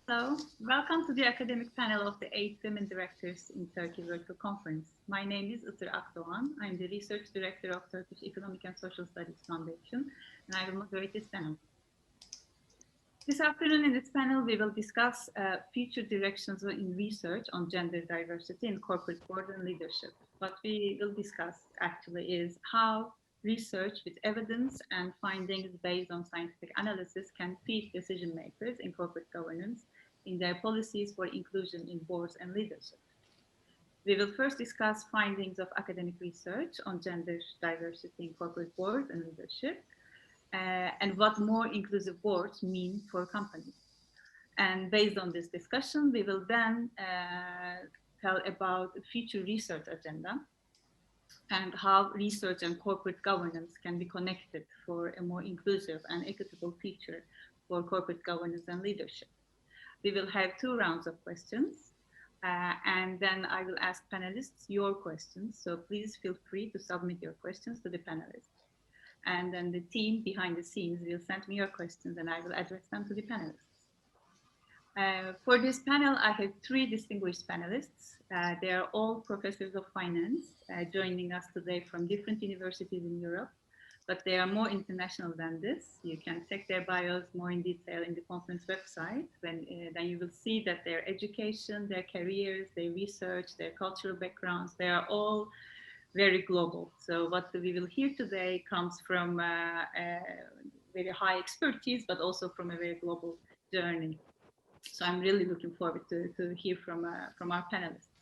Hello, welcome to the academic panel of the 8th Women Directors in Turkey Virtual Conference. My name is Itır Akdoğan. I'm the Research Director of Turkish Economic and Social Studies Foundation, and I will moderate this panel. This afternoon in this panel, we will discuss future directions in research on gender diversity in corporate board and leadership. What we will discuss actually is how research with evidence and findings based on scientific analysis can feed decision makers in corporate governance in their policies for inclusion in boards and leadership. We will first discuss findings of academic research on gender diversity in corporate board and leadership, and what more inclusive boards mean for companies. And based on this discussion, we will then tell about the future research agenda and how research and corporate governance can be connected for a more inclusive and equitable future for corporate governance and leadership. We will have 2 rounds of questions, and then I will ask panelists your questions. So please feel free to submit your questions to the panelists. And then the team behind the scenes will send me your questions and I will address them to the panelists. For this panel, I have 3 distinguished panelists. They are all professors of finance joining us today from different universities in Europe, but they are more international than this. You can check their bios more in detail in the conference website. Then you will see that their education, their careers, their research, their cultural backgrounds, they are all very global. So what we will hear today comes from very high expertise, but also from a very global journey. So I'm really looking forward to hear from our panelists.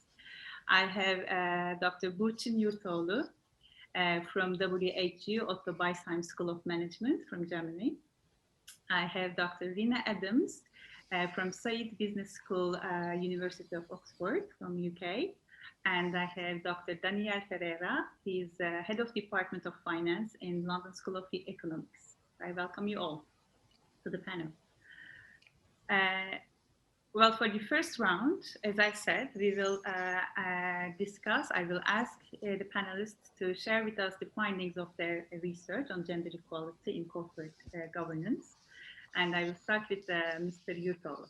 I have Dr. Burçin Yurtoğlu from WHU Otto Beisheim School of Management from Germany. I have Dr. Renee Adams from Said Business School, University of Oxford from UK. And I have Dr. Daniel Ferreira. He's head of Department of Finance in London School of Economics. I welcome you all to the panel. Well, for the first round, as I said, we will discuss, I will ask the panelists to share with us the findings of their research on gender equality in corporate governance. And I will start with Mr. Yurtoğlu.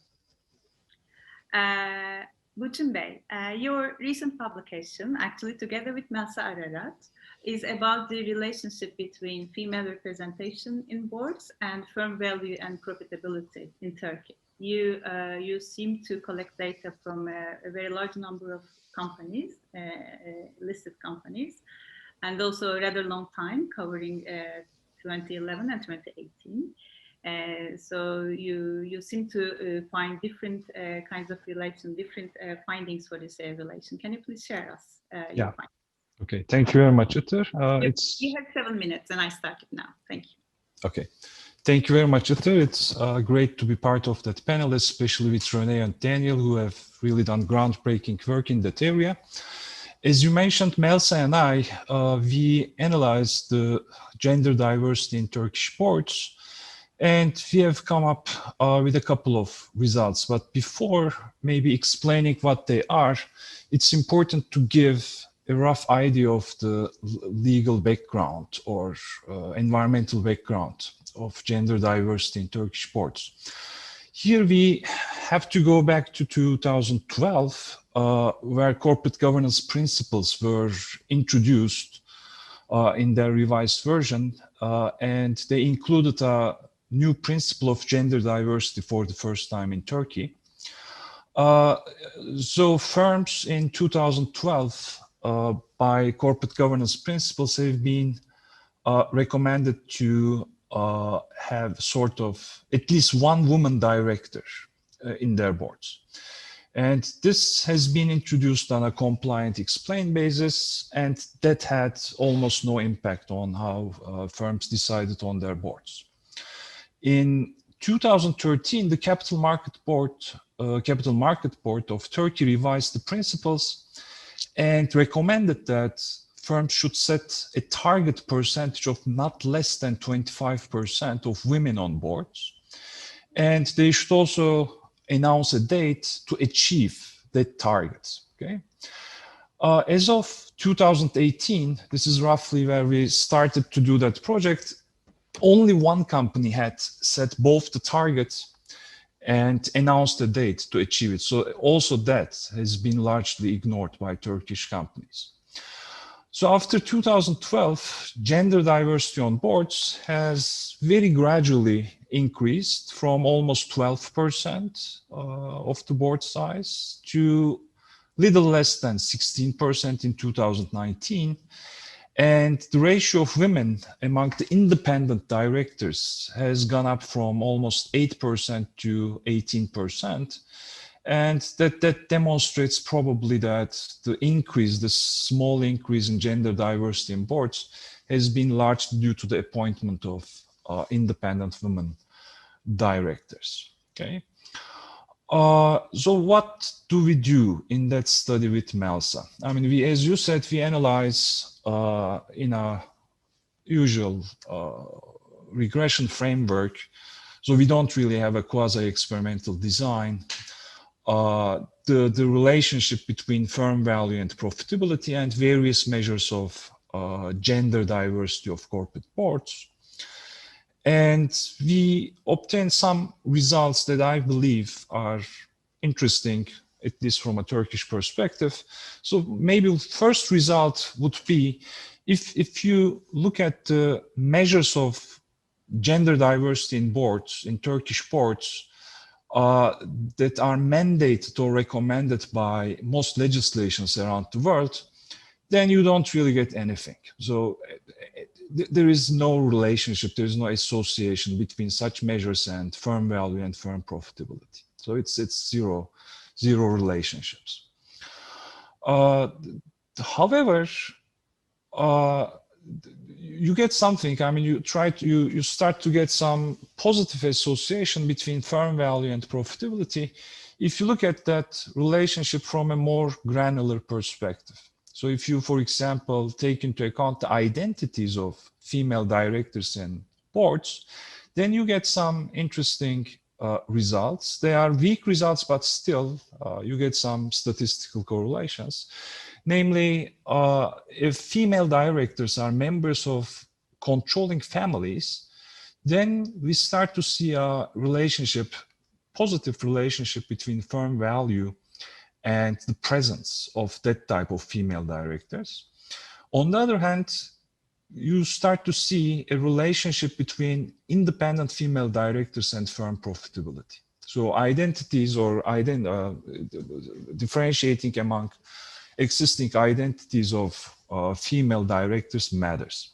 Burçin Bey, your recent publication, actually together with Melsa Ararat, is about the relationship between female representation in boards and firm value and profitability in Turkey. You seem to collect data from a very large number of companies, listed companies, and also a rather long time covering 2011 and 2018. So you seem to find different kinds of relation, different findings for this relation. Can you please share us your findings? Okay, thank you very much, Itır. You have 7 minutes and I started now. Thank you. Okay. Thank you very much, Itır. It's great to be part of that panel, especially with Renee and Daniel, who have really done groundbreaking work in that area. As you mentioned, Melsa and I, we analyzed the gender diversity in Turkish boards, and we have come up with a couple of results. But before maybe explaining what they are, it's important to give a rough idea of the legal background or environmental background of gender diversity in Turkish boards. Here we have to go back to 2012, where corporate governance principles were introduced in their revised version, and they included a new principle of gender diversity for the first time in Turkey. So firms in 2012, by corporate governance principles, have been recommended to have sort of at least one woman director in their boards. And this has been introduced on a compliant explained basis, and that had almost no impact on how firms decided on their boards. In 2013, the Capital Market Board of Turkey revised the principles and recommended that firms should set a target percentage of not less than 25% of women on boards. And they should also announce a date to achieve that target. Okay. As of 2018, this is roughly where we started to do that project, only one company had set both the target and announced a date to achieve it. So also that has been largely ignored by Turkish companies. So after 2012, gender diversity on boards has very gradually increased from almost 12% of the board size to little less than 16% in 2019. And the ratio of women among the independent directors has gone up from almost 8% to 18%. And that demonstrates probably that the small increase in gender diversity in boards has been largely due to the appointment of independent women directors. Okay. So what do we do in that study with MELSA? I mean, as you said, we analyze in a usual regression framework. So we don't really have a quasi-experimental design. The relationship between firm value and profitability and various measures of gender diversity of corporate boards. And we obtained some results that I believe are interesting, at least from a Turkish perspective. So maybe first result would be if you look at the measures of gender diversity in boards, in Turkish boards, that are mandated or recommended by most legislations around the world, then you don't really get anything. So there is no relationship, there is no association between such measures and firm value and firm profitability. So it's zero relationships. However, you get something. I mean, you start to get some positive association between firm value and profitability if you look at that relationship from a more granular perspective. So if you, for example, take into account the identities of female directors in boards, then you get some interesting results. They are weak results, but still you get some statistical correlations. Namely, if female directors are members of controlling families, then we start to see a relationship, positive relationship between firm value and the presence of that type of female directors. On the other hand, you start to see a relationship between independent female directors and firm profitability. So identities or differentiating among existing identities of female directors matters.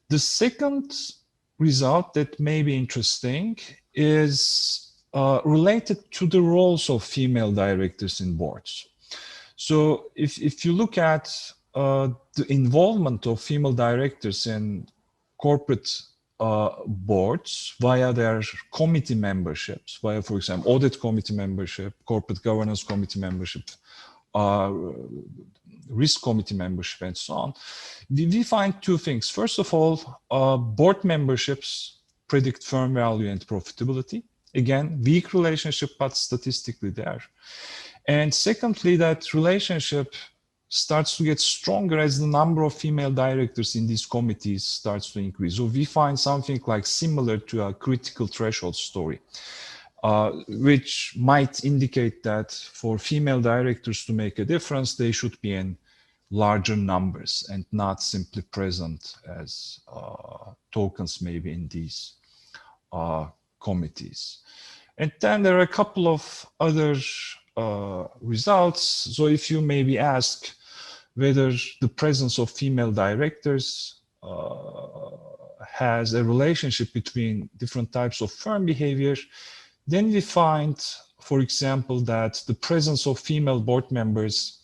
The second result that may be interesting is related to the roles of female directors in boards. So if you look at the involvement of female directors in corporate boards via their committee memberships, via, for example, audit committee membership, corporate governance committee membership, risk committee membership, and so on, we find two things. First of all, board memberships predict firm value and profitability. Again, weak relationship, but statistically there. And secondly, that relationship starts to get stronger as the number of female directors in these committees starts to increase. So we find something like similar to a critical threshold story, which might indicate that for female directors to make a difference, they should be in larger numbers and not simply present as tokens maybe in these committees. And then there are a couple of other results. So if you maybe ask whether the presence of female directors has a relationship between different types of firm behavior, then we find, for example, that the presence of female board members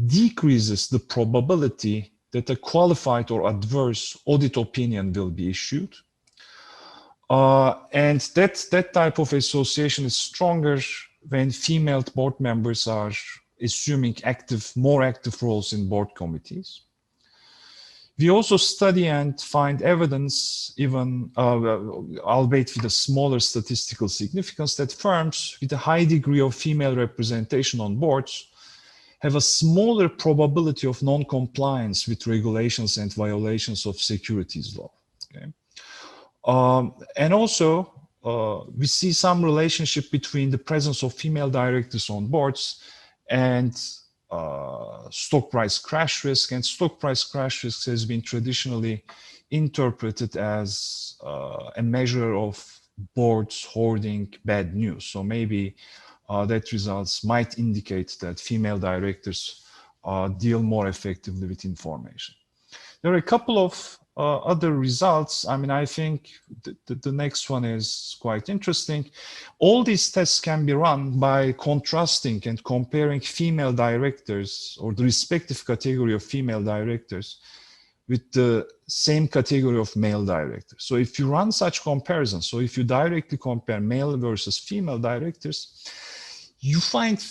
decreases the probability that a qualified or adverse audit opinion will be issued. And that type of association is stronger when female board members are assuming more active roles in board committees. We also study and find evidence, even albeit with a smaller statistical significance, that firms with a high degree of female representation on boards have a smaller probability of non-compliance with regulations and violations of securities law. Okay? And also, we see some relationship between the presence of female directors on boards and stock price crash risk. And stock price crash risk has been traditionally interpreted as a measure of boards hoarding bad news. So maybe that results might indicate that female directors deal more effectively with information. There are a couple of other results. I mean, I think the next one is quite interesting. All these tests can be run by contrasting and comparing female directors or the respective category of female directors with the same category of male directors. So if you run such comparisons, so if you directly compare male versus female directors, you find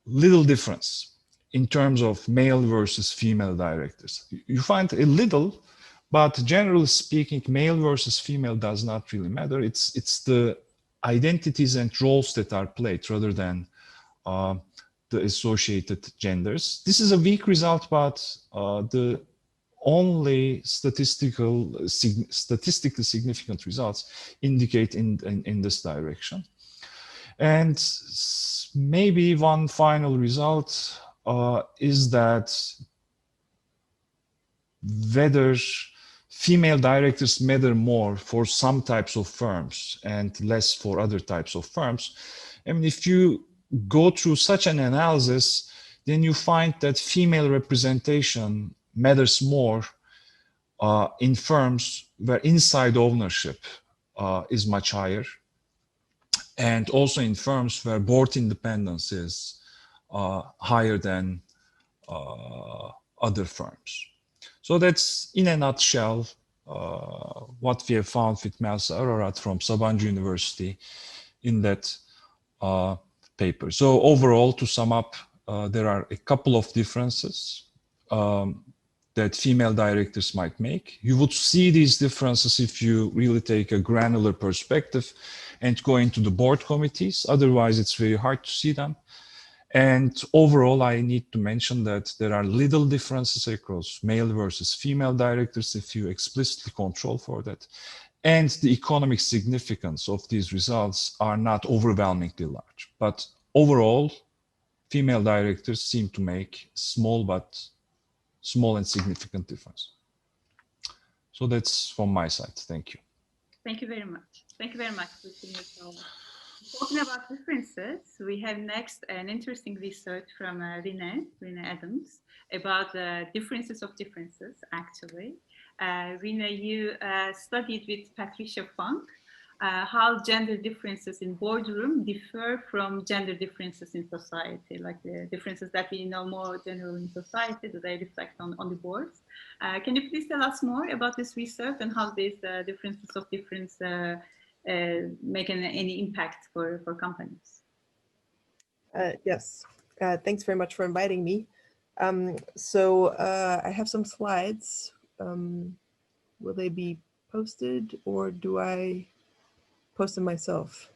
little difference in terms of male versus female directors. You find a little, but generally speaking, male versus female does not really matter. It's the identities and roles that are played rather than the associated genders. This is a weak result, but the only statistically significant results indicate in this direction. And maybe one final result is that whether female directors matter more for some types of firms and less for other types of firms. I mean, if you go through such an analysis, then you find that female representation matters more in firms where inside ownership is much higher, and also in firms where board independence is higher than other firms. So that's, in a nutshell, what we have found with Melsa Ararat from Sabancı University in that paper. So overall, to sum up, there are a couple of differences that female directors might make. You would see these differences if you really take a granular perspective and go into the board committees. Otherwise, it's very hard to see them. And overall, I need to mention that there are little differences across male versus female directors if you explicitly control for that. And the economic significance of these results are not overwhelmingly large. But overall, female directors seem to make small and significant difference. So that's from my side. Thank you. Thank you very much. Thank you very much, Burçin. Talking about differences, we have next an interesting research from Renee Adams about the differences of differences, actually. Renee, you studied with Patricia Funk how gender differences in boardroom differ from gender differences in society, like the differences that we know more generally in society that they reflect on the boards. Can you please tell us more about this research and how these differences of difference make any impact for companies? Yes, thanks very much for inviting me. I have some slides. Will they be posted or do I post them myself?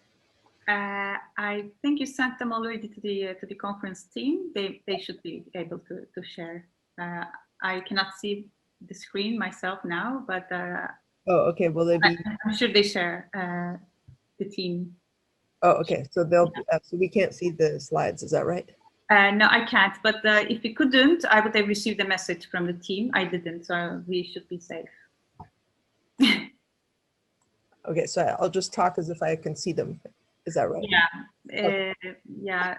I think you sent them already to the conference team. They should be able to share. I cannot see the screen myself now, but oh, okay. Will they be? I'm sure they share the team. Oh, okay. So they'll. So we can't see the slides. Is that right? No, I can't. But if we couldn't, I would have received a message from the team. I didn't, so we should be safe. Okay, so I'll just talk as if I can see them. Is that right? Yeah. Okay. Yeah.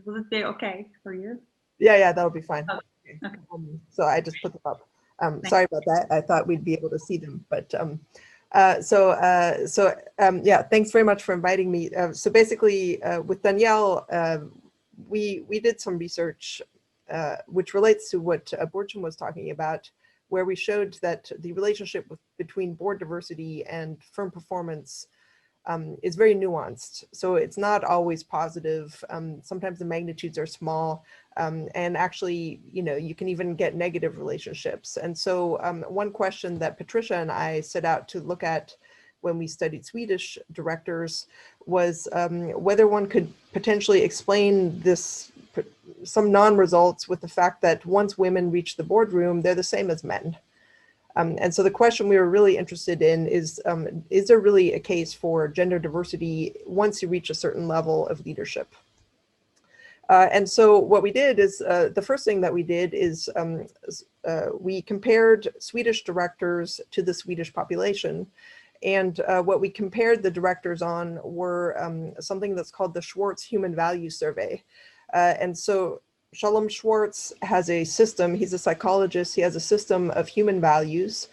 Will it be okay for you? Yeah, that'll be fine. Oh, okay. So I just put them up. Sorry about that. I thought we'd be able to see them, but yeah, thanks very much for inviting me. So basically, with Danielle, we did some research which relates to what Burçin was talking about, where we showed that the relationship between board diversity and firm performance is very nuanced. So it's not always positive. Sometimes the magnitudes are small, and actually, you can even get negative relationships. And so one question that Patricia and I set out to look at when we studied Swedish directors was whether one could potentially explain some non-results with the fact that once women reach the boardroom, they're the same as men. And so the question we were really interested in is there really a case for gender diversity once you reach a certain level of leadership? And so what we did is, the first thing that we did is we compared Swedish directors to the Swedish population. And what we compared the directors on were something that's called the Schwartz Human Values Survey. And so Shalom Schwartz has a system, he's a psychologist, he has a system of human values.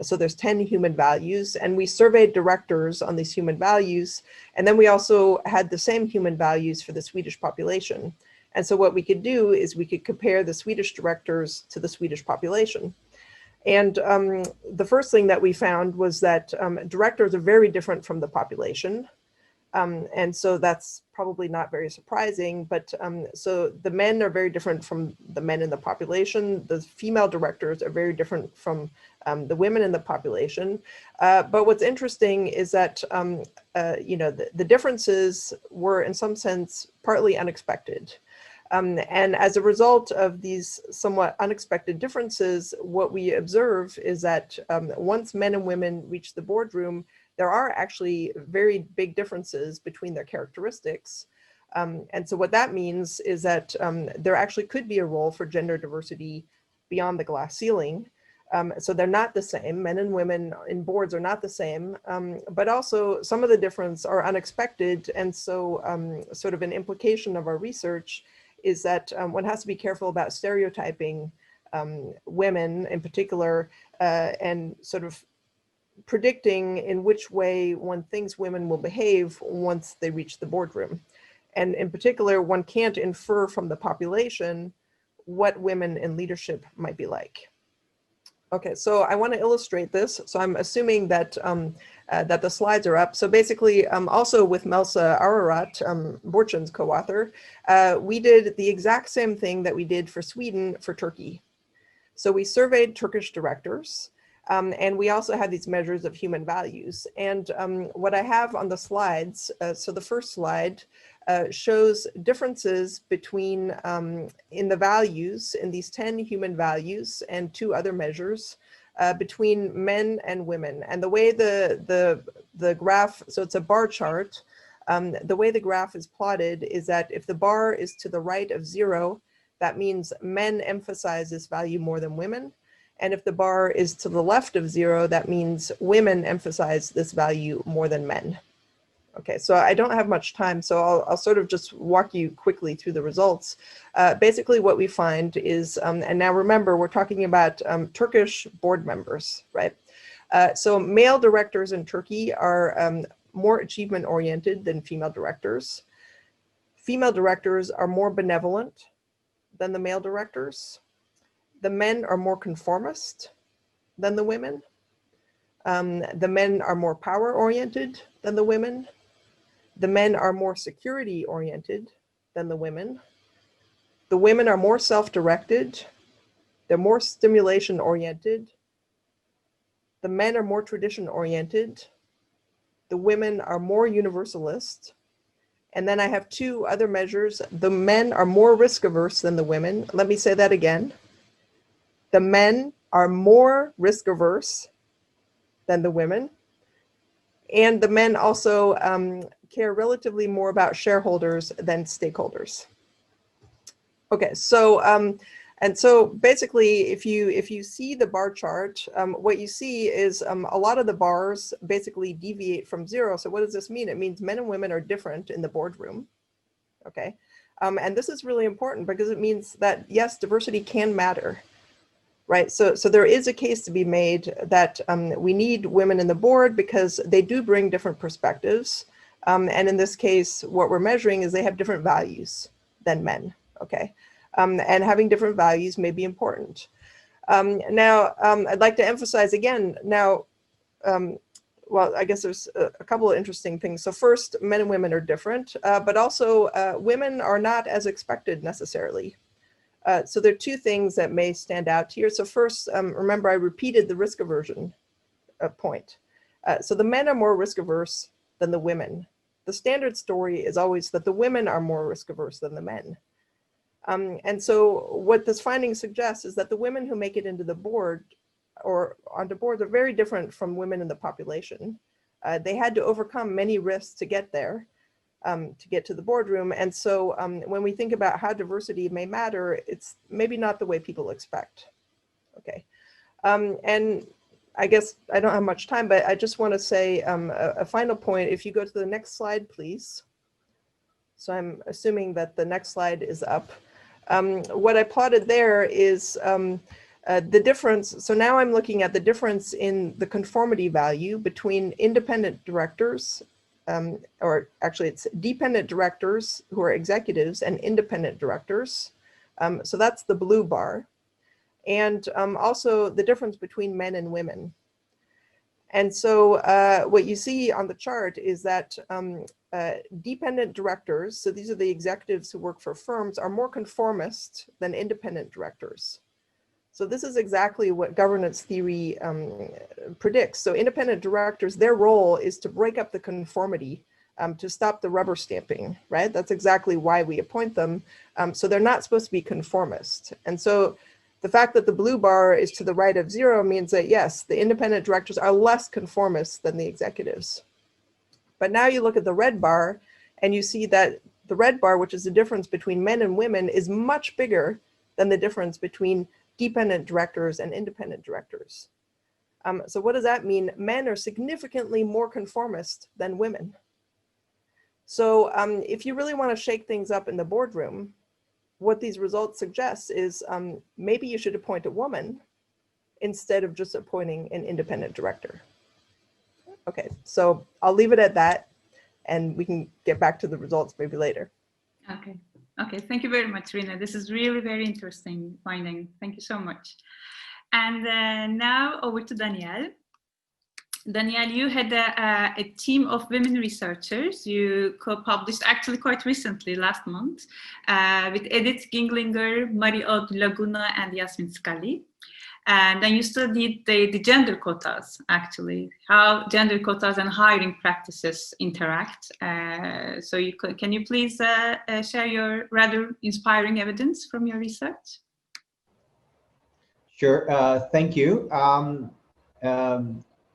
So there's 10 human values, and we surveyed directors on these human values. And then we also had the same human values for the Swedish population. And so what we could do is we could compare the Swedish directors to the Swedish population. And the first thing that we found was that directors are very different from the population. And so that's probably not very surprising, but so the men are very different from the men in the population. The female directors are very different from the women in the population. But what's interesting is that, you know, the differences were in some sense partly unexpected. And as a result of these somewhat unexpected differences, what we observe is that once men and women reach the boardroom, there are actually very big differences between their characteristics. And so what that means is that there actually could be a role for gender diversity beyond the glass ceiling. So they're not the same. Men and women in boards are not the same, but also some of the difference are unexpected. And so sort of an implication of our research is that one has to be careful about stereotyping women in particular, and sort of predicting in which way one thinks women will behave once they reach the boardroom. And in particular, one can't infer from the population what women in leadership might be like. Okay, so I want to illustrate this. So I'm assuming that that the slides are up. So basically, also with Melsa Ararat, Burçin's co-author, we did the exact same thing that we did for Sweden for Turkey. So we surveyed Turkish directors, and we also had these measures of human values. And what I have on the slides, so the first slide shows differences between, in the values, in these 10 human values and 2 other measures, between men and women. And the way the graph, so it's a bar chart, the way the graph is plotted is that if the bar is to the right of 0, that means men emphasize this value more than women. And if the bar is to the left of 0, that means women emphasize this value more than men. Okay, so I don't have much time, so I'll sort of just walk you quickly through the results. Basically what we find is, and now remember, we're talking about Turkish board members, right? So male directors in Turkey are more achievement-oriented than female directors. Female directors are more benevolent than the male directors. The men are more conformist than the women. The men are more power-oriented than the women. The men are more security-oriented than the women. The women are more self-directed. They're more stimulation-oriented. The men are more tradition-oriented. The women are more universalist. And then I have 2 other measures. The men are more risk-averse than the women. Let me say that again. The men are more risk-averse than the women. And the men also care relatively more about shareholders than stakeholders. Okay, so and so basically, if you see the bar chart, what you see is a lot of the bars basically deviate from 0. So what does this mean? It means men and women are different in the boardroom. Okay, and this is really important because it means that yes, diversity can matter. Right, so there is a case to be made that we need women in the board because they do bring different perspectives. And in this case, what we're measuring is they have different values than men, okay? And having different values may be important. Now, I'd like to emphasize again, now, well, I guess there's a couple of interesting things. So first, men and women are different, but also women are not as expected necessarily. So there are 2 things that may stand out here. So first, remember I repeated the risk aversion point. So the men are more risk averse than the women. The standard story is always that the women are more risk averse than the men. And so what this finding suggests is that the women who make it into the board or onto boards are very different from women in the population. They had to overcome many risks to get there, to get to the boardroom. And so when we think about how diversity may matter, it's maybe not the way people expect. Okay. And I guess I don't have much time, but I just want to say a final point. If you go to the next slide, please. So I'm assuming that the next slide is up. What I plotted there is the difference. So now I'm looking at the difference in the conformity value between independent directors, or actually it's dependent directors who are executives and independent directors. So that's the blue bar. And also the difference between men and women. And so what you see on the chart is that dependent directors, so these are the executives who work for firms, are more conformist than independent directors. So this is exactly what governance theory predicts. So independent directors, their role is to break up the conformity, to stop the rubber stamping, right? That's exactly why we appoint them. So they're not supposed to be conformist. And so the fact that the blue bar is to the right of 0 means that, yes, the independent directors are less conformist than the executives. But now you look at the red bar and you see that the red bar, which is the difference between men and women, is much bigger than the difference between dependent directors and independent directors. So what does that mean? Men are significantly more conformist than women. So if you really want to shake things up in the boardroom, what these results suggest is maybe you should appoint a woman instead of just appointing an independent director. Okay, so I'll leave it at that and we can get back to the results maybe later. Okay, okay, thank you very much, Renee. This is really very interesting finding. Thank you so much. And now over to Danielle. Danielle, you had a team of women researchers. You co-published actually quite recently, last month, with Edith Ginglinger, Marie-Aude Laguna, and Yasmin Scully. And then you studied the gender quotas, actually, how gender quotas and hiring practices interact. So can you please share your rather inspiring evidence from your research? Sure, thank you.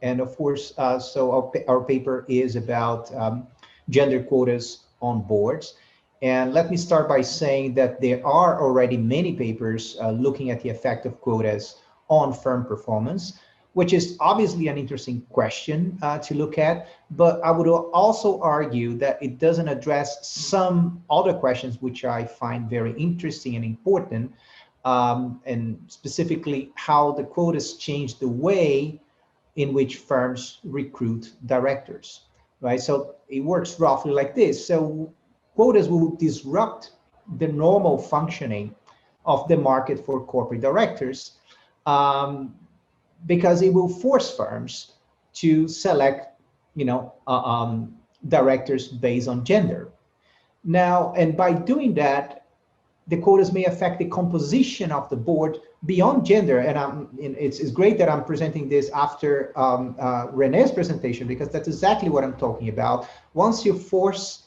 And of course, so our paper is about gender quotas on boards. And let me start by saying that there are already many papers looking at the effect of quotas on firm performance, which is obviously an interesting question to look at. But I would also argue that it doesn't address some other questions which I find very interesting and important, and specifically how the quotas change the way in which firms recruit directors, right? So it works roughly like this. So quotas will disrupt the normal functioning of the market for corporate directors, because it will force firms to select, directors based on gender. Now, and by doing that, the quotas may affect the composition of the board beyond gender. And it's great that I'm presenting this after Renee's presentation, because that's exactly what I'm talking about. Once you force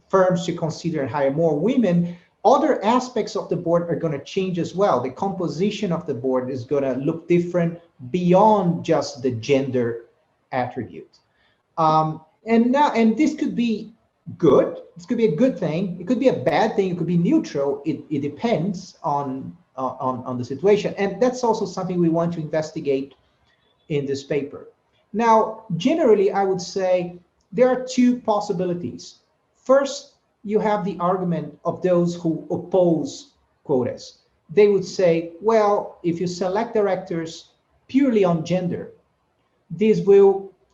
firms to consider and hire more women, other aspects of the board are going to change as well. The composition of the board is going to look different beyond just the gender attribute. And this could be good. This could be a good thing. It could be a bad thing. It could be neutral. It depends on the situation. And that's also something we want to investigate in this paper. Now, generally, I would say there are two possibilities. First, you have the argument of those who oppose quotas. They would say, well, if you select directors purely on gender, this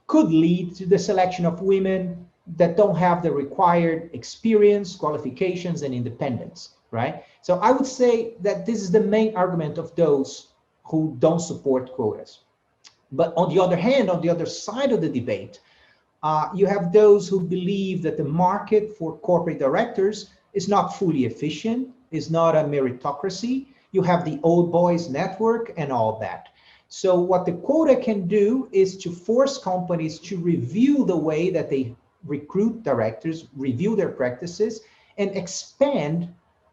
could lead to the selection of women that don't have the required experience, qualifications, and independence, right? So I would say that this is the main argument of those who don't support quotas. But on the other hand, on the other side of the debate, you have those who believe that the market for corporate directors is not fully efficient, is not a meritocracy. You have the old boys network and all that. So what the quota can do is to force companies to review the way that they recruit directors, review their practices, and expand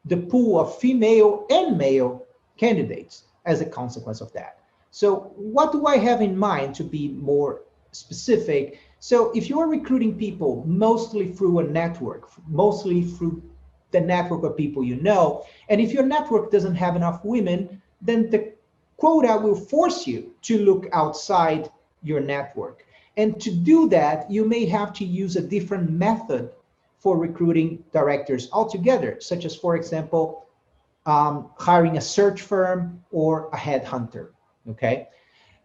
the pool of female and male candidates as a consequence of that. So what do I have in mind to be more specific? So if you're recruiting people mostly through a network, mostly through the network of people you know, and if your network doesn't have enough women, then the quota will force you to look outside your network. And to do that, you may have to use a different method for recruiting directors altogether, such as, for example, hiring a search firm or a headhunter, okay?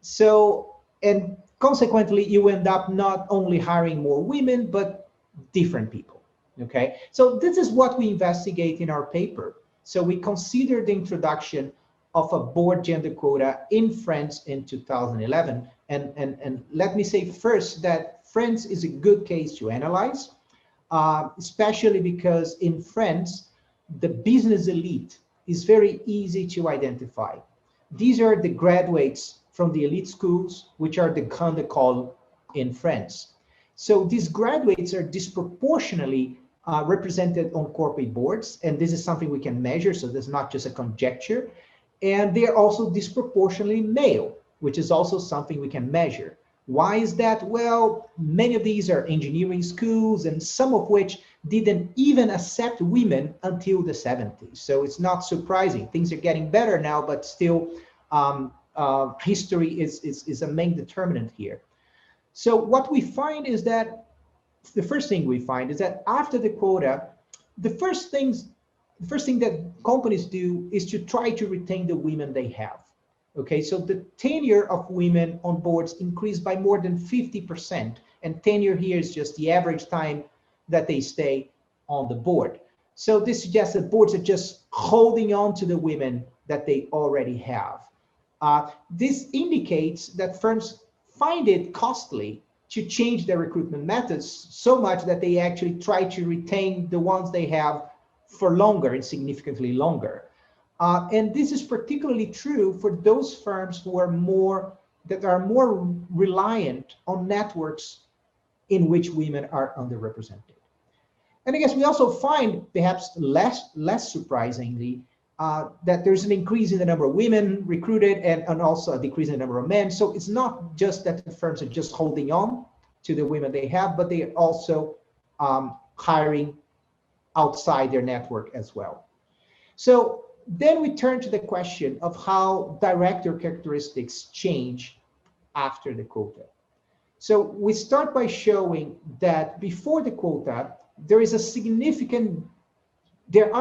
So, and consequently, you end up not only hiring more women, but different people, okay? So this is what we investigate in our paper. So we consider the introduction of a board gender quota in France in 2011. And let me say first that France is a good case to analyze, especially because in France, the business elite is very easy to identify. These are the graduates from the elite schools, which are the grande école in France. So these graduates are disproportionately represented on corporate boards, and this is something we can measure, so this is not just a conjecture. And they are also disproportionately male, which is also something we can measure. Why is that? Well, many of these are engineering schools, and some of which didn't even accept women until the 70s. So it's not surprising. Things are getting better now, but still history is a main determinant here. So what we find is that, the first thing we find is that after the quota, the first thing that companies do is to try to retain the women they have. Okay, so the tenure of women on boards increased by more than 50%. And tenure here is just the average time that they stay on the board. So this suggests that boards are just holding on to the women that they already have. This indicates that firms find it costly to change their recruitment methods so much that they actually try to retain the ones they have for longer and significantly longer. And this is particularly true for those firms who are more reliant on networks in which women are underrepresented. And I guess we also find, perhaps less surprisingly, that there's an increase in the number of women recruited and also a decrease in the number of men. So it's not just that the firms are just holding on to the women they have, but they are also hiring outside their network as well. So then we turn to the question of how director characteristics change after the quota. So we start by showing that before the quota, there are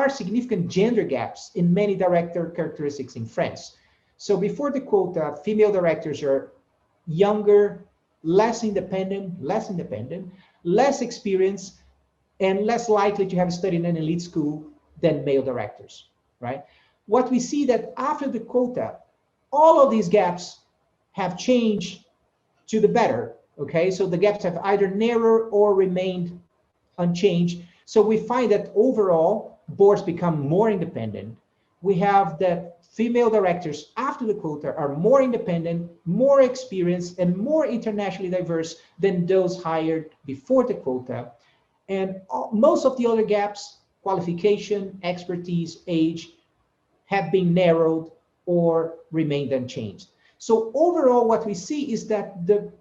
significant gender gaps in many director characteristics in France. So before the quota, female directors are younger, less independent, less experienced, and less likely to have studied in an elite school than male directors, right? What we see that after the quota, all of these gaps have changed to the better, okay? So the gaps have either narrowed or remained unchanged. So we find that overall, boards become more independent. We have that female directors after the quota are more independent, more experienced, and more internationally diverse than those hired before the quota. And most of the other gaps, qualification, expertise, age, have been narrowed or remained unchanged. So overall, what we see is that the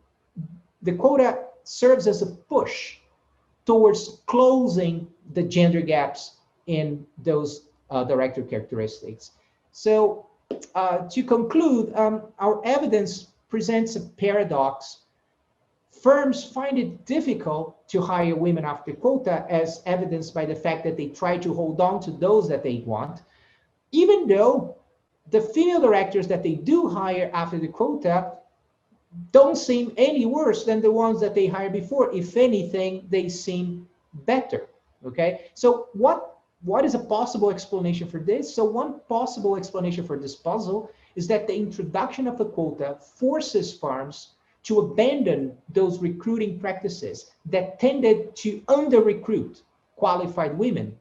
quota serves as a push towards closing the gender gaps in those director characteristics. So to conclude, our evidence presents a paradox. Firms find it difficult to hire women after quota, as evidenced by the fact that they try to hold on to those that they want, even though the female directors that they do hire after the quota don't seem any worse than the ones that they hired before. If anything, they seem better, okay? So what is a possible explanation for this? So one possible explanation for this puzzle is that the introduction of the quota forces firms to abandon those recruiting practices that tended to under-recruit qualified women.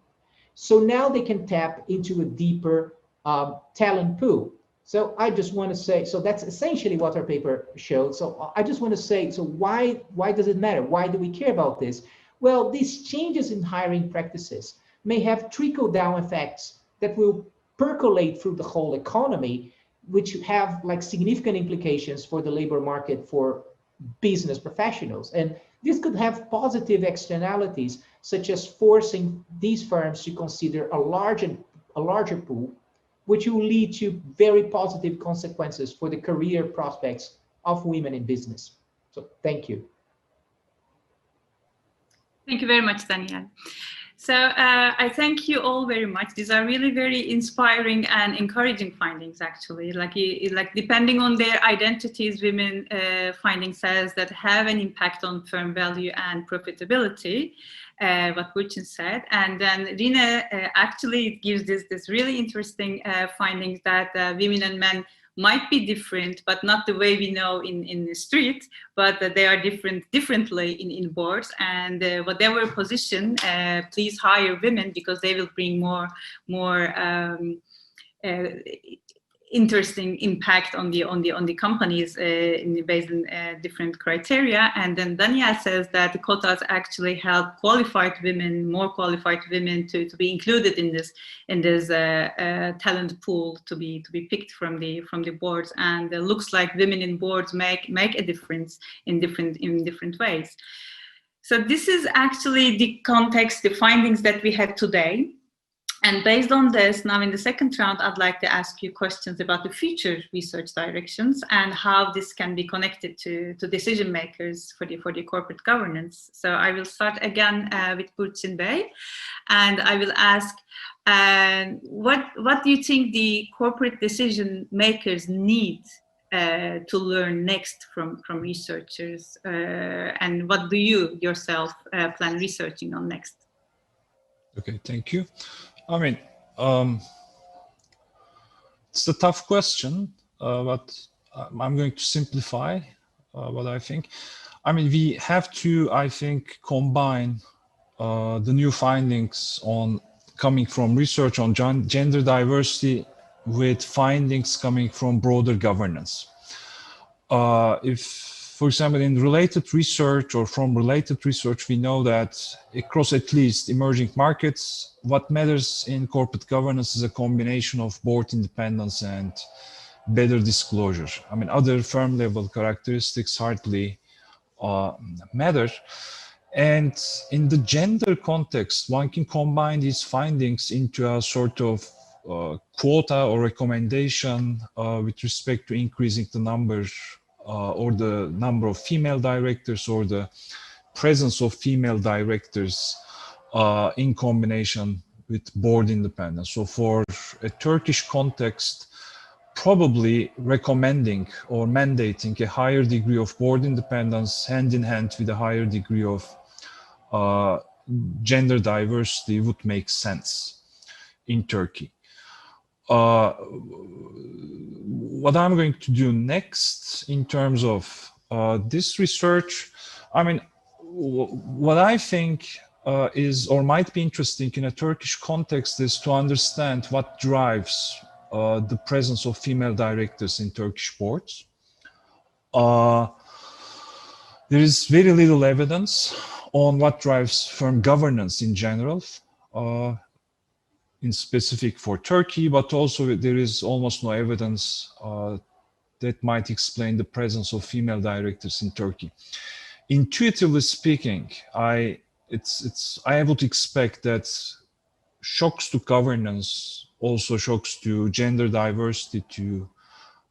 So now they can tap into a deeper talent pool. So I just want to say, so that's essentially what our paper showed. So I just want to say, so why does it matter? Why do we care about this? Well, these changes in hiring practices may have trickle-down effects that will percolate through the whole economy, which have like significant implications for the labor market for business professionals. And this could have positive externalities, such as forcing these firms to consider a larger pool, which will lead to very positive consequences for the career prospects of women in business. So thank you. Thank you very much, Daniel. So I thank you all very much. These are really very inspiring and encouraging findings, actually. Like depending on their identities, women finding says that have an impact on firm value and profitability, what Burçin said. And then Renee actually gives this really interesting findings that women and men might be different, but not the way we know in the street, but they are differently in boards, and whatever position, please hire women because they will bring more interesting impact on the companies based on different criteria. And then Daniel says that the quotas actually help more qualified women to be included in this talent pool to be picked from the boards. And it looks like women in boards make a difference in different ways. So this is actually the context, the findings that we had today. And based on this, now in the second round, I'd like to ask you questions about the future research directions and how this can be connected to decision makers for the corporate governance. So I will start again with Burçin Bey, and I will ask, what do you think the corporate decision makers need to learn next from researchers, and what do you yourself plan researching on next? Okay, thank you. I mean, it's a tough question, but I'm going to simplify what I think. I mean, we have to, I think, combine the new findings coming from research on gender diversity with findings coming from broader governance. For example, in related research or from related research, we know that across at least emerging markets, what matters in corporate governance is a combination of board independence and better disclosure. I mean, other firm level characteristics hardly matter. And in the gender context, one can combine these findings into a sort of quota or recommendation with respect to increasing the number or the number of female directors or the presence of female directors in combination with board independence. So for a Turkish context, probably recommending or mandating a higher degree of board independence hand in hand with a higher degree of gender diversity would make sense in Turkey. What I'm going to do next in terms of this research, I mean, what I think is or might be interesting in a Turkish context is to understand what drives the presence of female directors in Turkish boards. There is very little evidence on what drives firm governance in general. In specific for Turkey, but also there is almost no evidence that might explain the presence of female directors in Turkey. Intuitively speaking, I would expect that shocks to governance, also shocks to gender diversity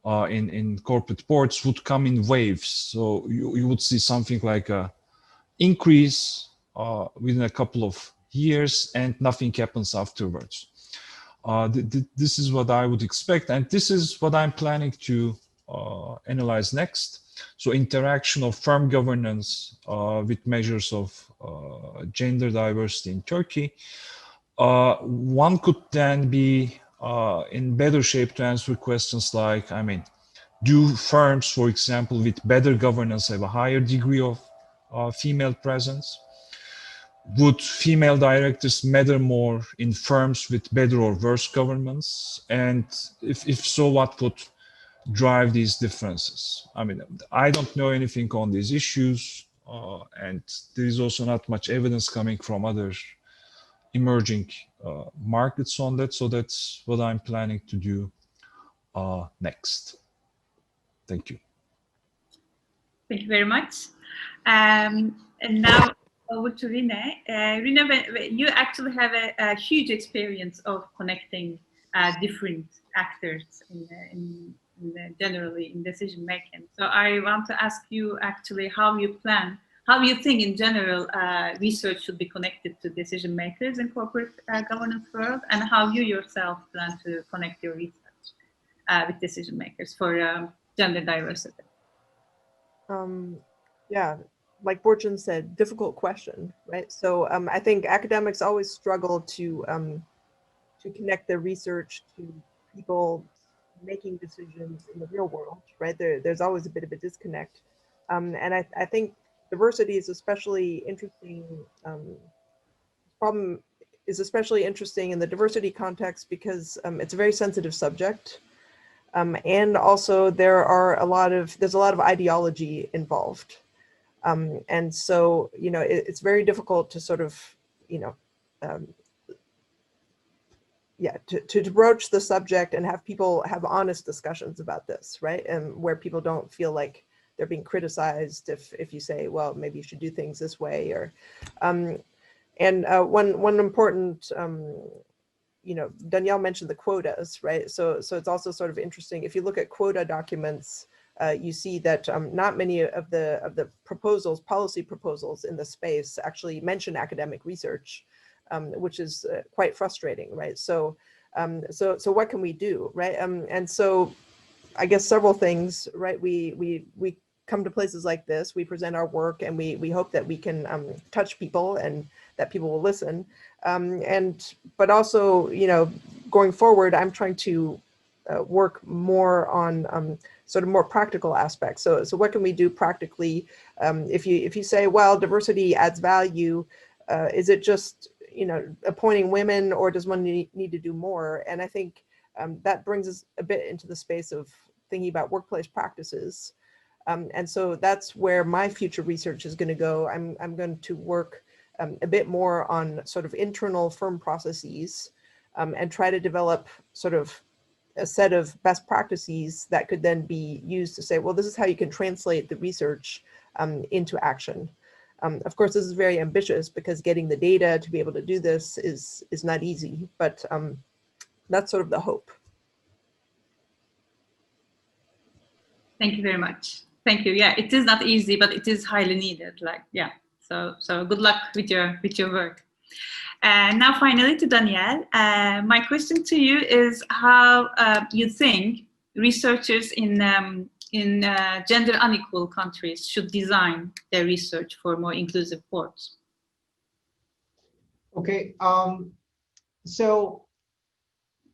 in corporate boards would come in waves. So you would see something like a increase within a couple of years and nothing happens afterwards. This is what I would expect, and this is what I'm planning to analyze next. So interaction of firm governance with measures of gender diversity in Turkey. One could then be in better shape to answer questions like, I mean, do firms, for example, with better governance have a higher degree of female presence? Would female directors matter more in firms with better or worse governance? And if so, what would drive these differences? I mean, I don't know anything on these issues, and there is also not much evidence coming from other emerging markets on that. So that's what I'm planning to do next. Thank you. Thank you very much. And now over to Renee. Renee, you actually have a huge experience of connecting different actors generally in decision making. So I want to ask you actually how you think in general research should be connected to decision makers in corporate governance world, and how you yourself plan to connect your research with decision makers for gender diversity. Yeah, like Burçin said, difficult question, right? So I think academics always struggle to connect their research to people making decisions in the real world, right? There's always a bit of a disconnect. And I think diversity is especially interesting. Problem is especially interesting in the diversity context because it's a very sensitive subject. And also there's a lot of ideology involved. And so, you know, it's very difficult to sort of, you know, to broach the subject and have people have honest discussions about this, right? And where people don't feel like they're being criticized if you say, well, maybe you should do things this way, or one important you know, Danielle mentioned the quotas, right? So it's also sort of interesting. If you look at quota documents, you see that not many of the proposals, policy proposals in the space actually mention academic research, which is quite frustrating, right? So what can we do, right? And so I guess several things, right? We come to places like this, we present our work, and we hope that we can touch people and that people will listen. But also, you know, going forward, I'm trying to work more on sort of more practical aspects. So what can we do practically? If you say, well, diversity adds value, is it just, you know, appointing women, or does one need to do more? And I think that brings us a bit into the space of thinking about workplace practices. And so that's where my future research is going to go. I'm going to work a bit more on sort of internal firm processes and try to develop sort of a set of best practices that could then be used to say, well, this is how you can translate the research into action. Of course, this is very ambitious because getting the data to be able to do this is not easy, but that's sort of the hope. Thank you very much. Thank you. Yeah, it is not easy, but it is highly needed. Like, yeah. So good luck with your work. Now, finally, to Danielle, my question to you is how you think researchers in gender unequal countries should design their research for more inclusive boards. Okay, so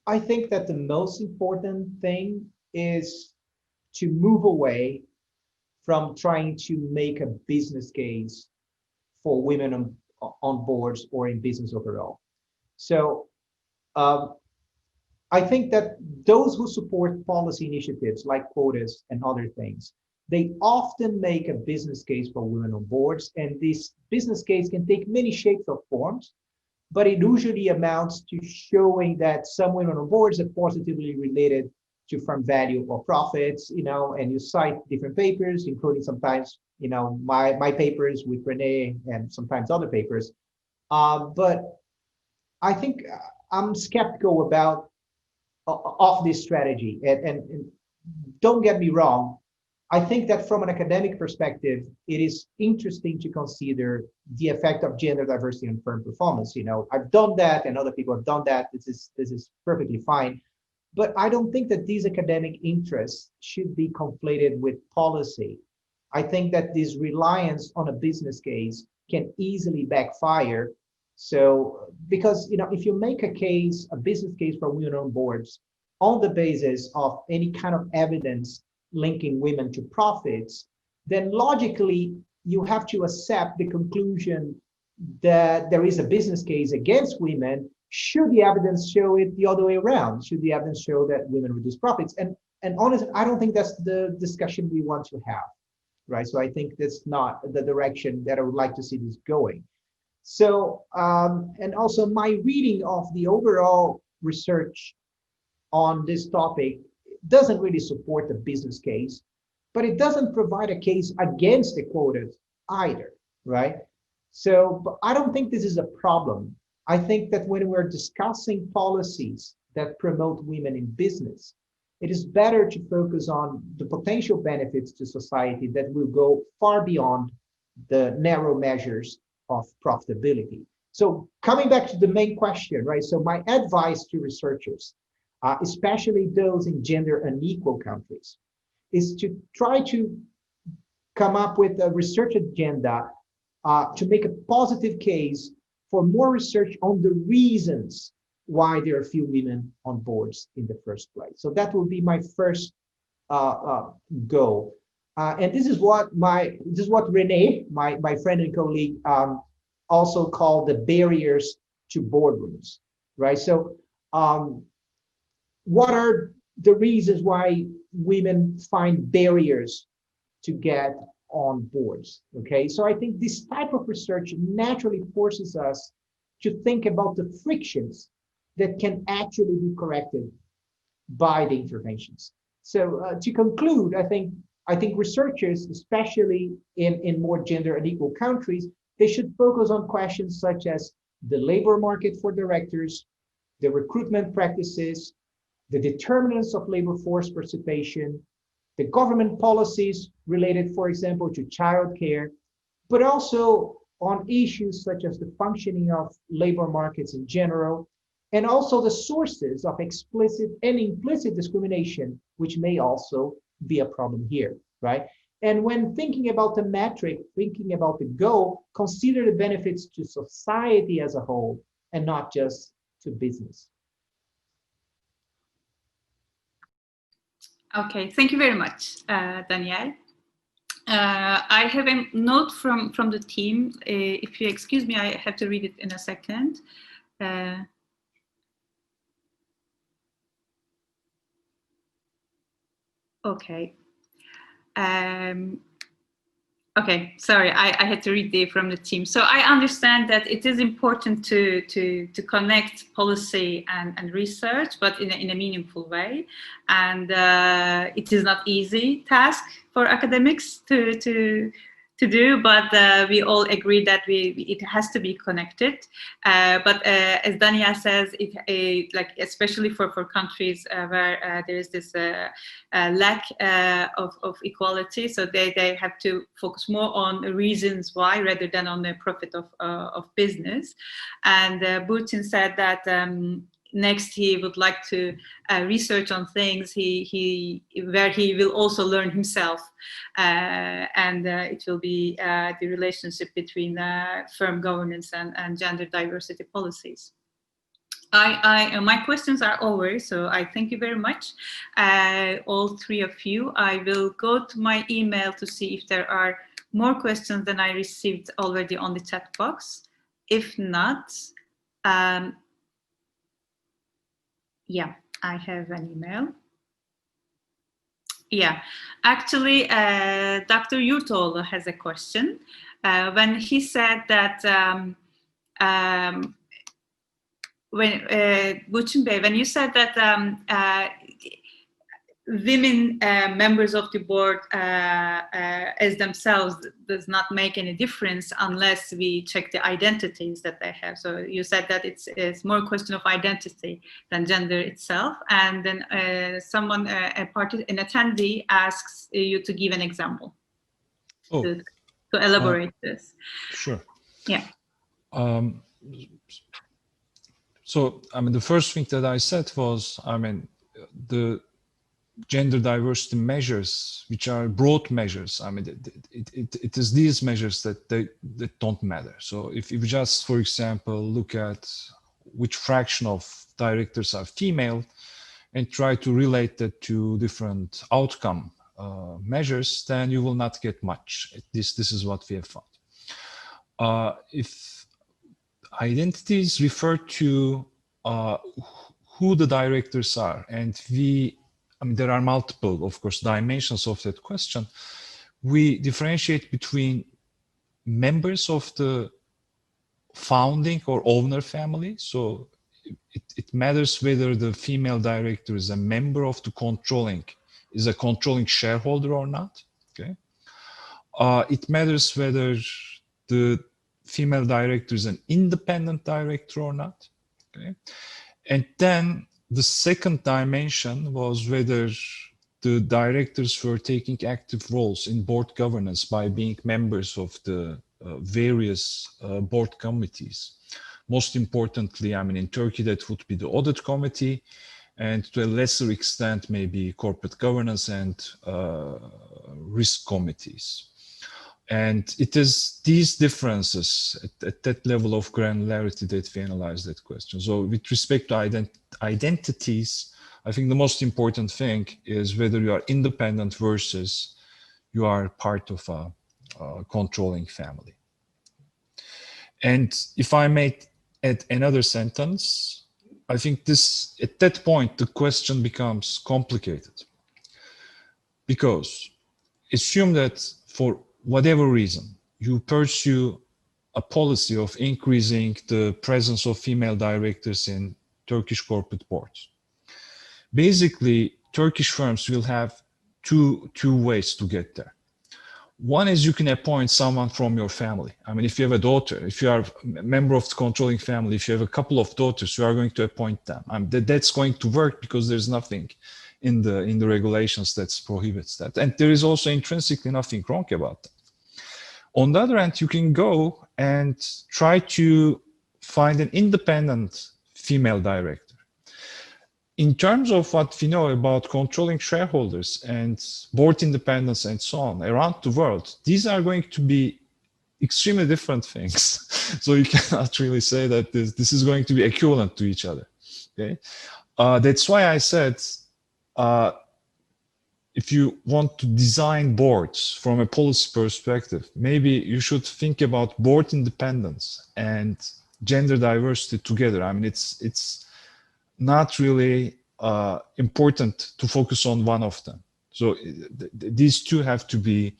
I think that the most important thing is to move away from trying to make a business case for women on boards or in business overall. So I think that those who support policy initiatives like quotas and other things, they often make a business case for women on boards, and this business case can take many shapes or forms, but it usually amounts to showing that some women on boards are positively related to firm value or profits, you know, and you cite different papers, including sometimes, you know, my papers with Renee and sometimes other papers. But I think I'm skeptical about of this strategy. And don't get me wrong, I think that from an academic perspective, it is interesting to consider the effect of gender diversity on firm performance. You know, I've done that and other people have done that. This is perfectly fine. But I don't think that these academic interests should be conflated with policy. I think that this reliance on a business case can easily backfire. So, because, you know, if you make a case, a business case for women on boards on the basis of any kind of evidence linking women to profits, then logically you have to accept the conclusion that there is a business case against women should the evidence show it the other way around, should the evidence show that women reduce profits. And honestly, I don't think that's the discussion we want to have, right? So I think that's not the direction that I would like to see this going. So, and also my reading of the overall research on this topic doesn't really support the business case, but it doesn't provide a case against the quotas either, right? So, but I don't think this is a problem. I think that when we're discussing policies that promote women in business, it is better to focus on the potential benefits to society that will go far beyond the narrow measures of profitability. So coming back to the main question, right? So my advice to researchers, especially those in gender unequal countries, is to try to come up with a research agenda to make a positive case for more research on the reasons why there are few women on boards in the first place. So that will be my first goal. And this is what Renee, my friend and colleague, also called the barriers to boardrooms, right? So what are the reasons why women find barriers to get on boards? Okay, so I think this type of research naturally forces us to think about the frictions that can actually be corrected by the interventions. So to conclude, I think researchers, especially in more gender unequal countries, they should focus on questions such as the labor market for directors, the recruitment practices, the determinants of labor force participation, the government policies related, for example, to childcare, but also on issues such as the functioning of labor markets in general, and also the sources of explicit and implicit discrimination, which may also be a problem here, right? And when thinking about the metric, thinking about the goal, consider the benefits to society as a whole and not just to business. Okay, thank you very much, Daniel. I have a note from the team. If you excuse me, I have to read it in a second. Okay. Okay, sorry, I had to read from the team. So I understand that it is important to connect policy and research, but in a meaningful way. And it is not easy task for academics to do, but we all agree that it has to be connected. But as Daniel says, like especially for countries where there is this lack of equality, so they have to focus more on the reasons why rather than on the profit of business. And Burçin said that next he would like to research on things where he will also learn himself, and it will be the relationship between firm governance and gender diversity policies. My questions are over, so I thank you very much, all three of you. I will go to my email to see if there are more questions than I received already on the chat box. If not, yeah, I have an email. Yeah, actually, Dr. Yurtoğlu has a question. When he said that, Burçin Bey, when you said that women members of the board as themselves does not make any difference unless we check the identities that they have. So you said that it's more a question of identity than gender itself. And then someone, an attendee asks you to give an example to elaborate this. Sure. Yeah. So, I mean, the first thing that I said was, I mean, the gender diversity measures, which are broad measures. I mean, it is these measures that don't matter. So if you just, for example, look at which fraction of directors are female and try to relate that to different outcome measures, then you will not get much. This is what we have found. If identities refer to who the directors are, and I mean, there are multiple, of course, dimensions of that question. We differentiate between members of the founding or owner family. So it matters whether the female director is a member of the is a controlling shareholder or not. Okay. It matters whether the female director is an independent director or not. Okay. And then the second dimension was whether the directors were taking active roles in board governance by being members of the various board committees. Most importantly, I mean, in Turkey, that would be the audit committee, and to a lesser extent, maybe corporate governance and risk committees. And it is these differences at that level of granularity that we analyze that question. So with respect to identities, I think the most important thing is whether you are independent versus you are part of a controlling family. And if I may add another sentence, I think this, at that point, the question becomes complicated. Because assume that for whatever reason, you pursue a policy of increasing the presence of female directors in Turkish corporate boards. Basically, Turkish firms will have two ways to get there. One is you can appoint someone from your family. I mean, if you have a daughter, if you are a member of the controlling family, if you have a couple of daughters, you are going to appoint them. That's going to work because there's nothing in the regulations that prohibits that. And there is also intrinsically nothing wrong about that. On the other hand, you can go and try to find an independent female director. In terms of what we know about controlling shareholders and board independence and so on around the world, these are going to be extremely different things. So you cannot really say that this is going to be equivalent to each other. Okay, that's why I said if you want to design boards from a policy perspective, maybe you should think about board independence and gender diversity together. I mean, it's not really important to focus on one of them. So these two have to be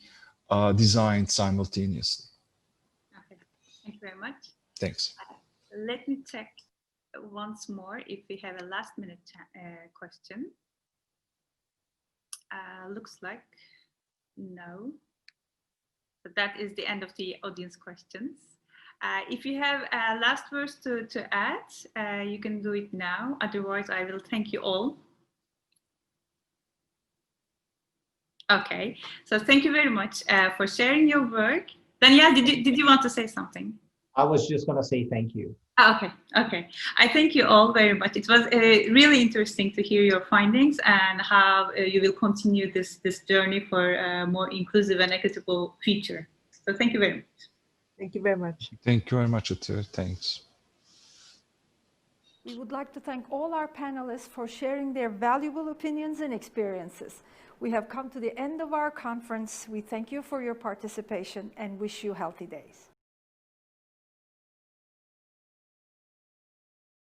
designed simultaneously. Okay, thank you very much. Thanks. Let me check once more if we have a last minute question. Looks like no. But that is the end of the audience questions. If you have last words to add, you can do it now. Otherwise, I will thank you all. Okay, so thank you very much for sharing your work. Danielle, did you want to say something? I was just going to say thank you. Okay. I thank you all very much. It was really interesting to hear your findings and how you will continue this journey for a more inclusive and equitable future. So thank you very much. Thank you very much. Thank you very much, Itır. Thanks. We would like to thank all our panelists for sharing their valuable opinions and experiences. We have come to the end of our conference. We thank you for your participation and wish you healthy days.